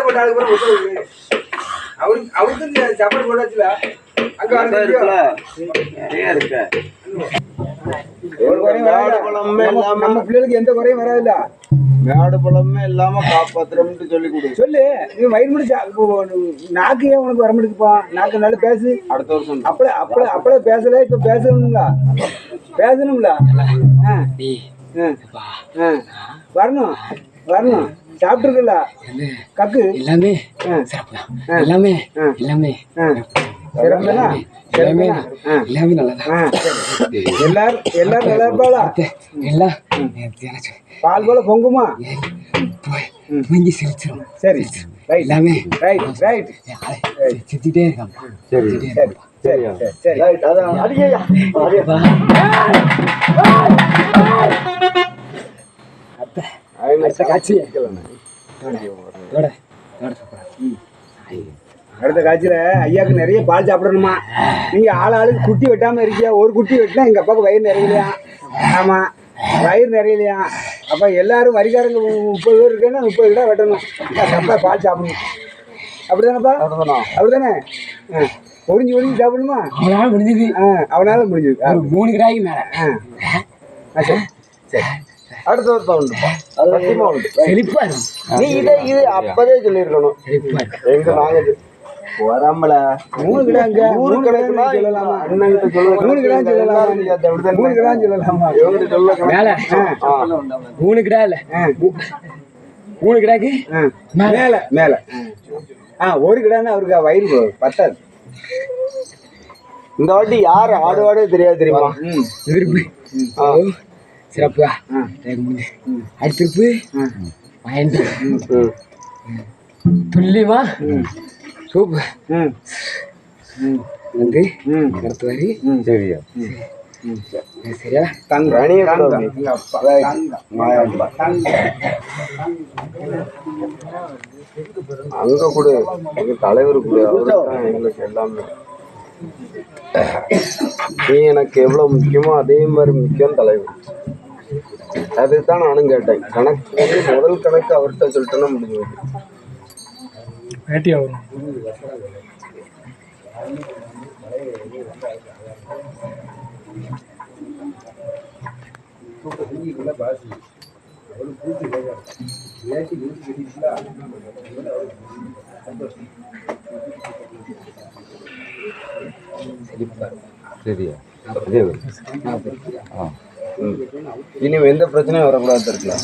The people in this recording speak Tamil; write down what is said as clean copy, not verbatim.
சாப்பாடு போட்டாலும் கூட அவருக்கு சாப்பாடு போட்டாச்சுல அங்க நிறைய இருக்கு. நம்ம பிள்ளைகளுக்கு எந்த குறையும் வராதுல்ல. மேடு பழமே இல்லாம காப்பாத்துறோம்னு சொல்லி கொடு. சொல்லு நீ வயிறு முடிச்சு நாக்கு ஏன் உனக்கு வர முடியுப்பா? நாக்கு நல்லா பேசு. அடுத்த வருஷம் அப்பள பேசல, இப்ப பேசணும்ல. வரணும் வரணும். சாப்பிட்டுருக்கல கக்கு எல்லாமே எல்லாமே எல்லாமே எல்லாமே நல்லதா. எல்லாரும் நல்லா இருப்பாளா? எல்லாம் பால் போல பொங்குமா? பொங்கி செலுத்துறோம். சரி எல்லாமே ரைட் ரைட் செஞ்சுட்டே இருக்கான். சரி சரி சரி சரி ரைட். அதான் அடிக்கையா அடுத்த காட்சியில ஐயாவுக்கு நிறைய பால் சாப்பிடணுமா? நீங்க ஆளுக்கு குட்டி வெட்டாம இருக்கியா? ஒரு குட்டி வெட்டினா எங்க அப்பாவுக்கு வயிறு நிறையலையா? ஆமா வயிறு நிறையலையா? அப்ப எல்லாரும் வரிகாரங்க 30 பேர் இருக்கேன்னா 30 கிலோ வெட்டணும். அப்பா பால் சாப்பிடணும். அப்படிதானப்பா? அப்படிதானே? ஒரிஞ்சு ஒரிஞ்சு சாப்பிடணுமா? அவனால முடிஞ்சது. அவனால முடிஞ்சது 3 கிராய்க்கு மேல. சரி சரி அடுத்த வருஷம் உண்டுப்பா. செழிப்பா நீ இது அப்பதே சொல்லிருக்கணும். எங்க நாங்க வராமல 3 கிலோங்க 3 கிலோ சொல்லலாமா? 3 கிலோ சொல்லலாமா? 3 கிலோ சொல்லலாமா? மேல 3 கிலோ இல்ல 3 கிலோக்கு மேல மேல 1 கிலோன்னா அவருக்கு வயிறு பத்தாது. இந்த வாட்டி யாரு ஆடுவாடே தெரியாது தெரியுமா? திருப்பு சிறப்பா அடுத்திருப்பு துல்லியமா சூப்பு வந்து நடத்துவாரு. சரியா சரியா? அங்க கூட எங்க தலைவர் கூட எங்களுக்கு எல்லாமே நீ எனக்கு எவ்வளவு முக்கியமோ அதே மாதிரி முக்கியம் தலைவர். அதுதான் நானும் கேட்டேன். கணக்கு முதல் கணக்கு அவர்கிட்ட சொல்லிட்டேன்னா முடிஞ்சது. சரியா இனி எந்த பிரச்சனையும் வரக்கூடாது இருக்கலாம்.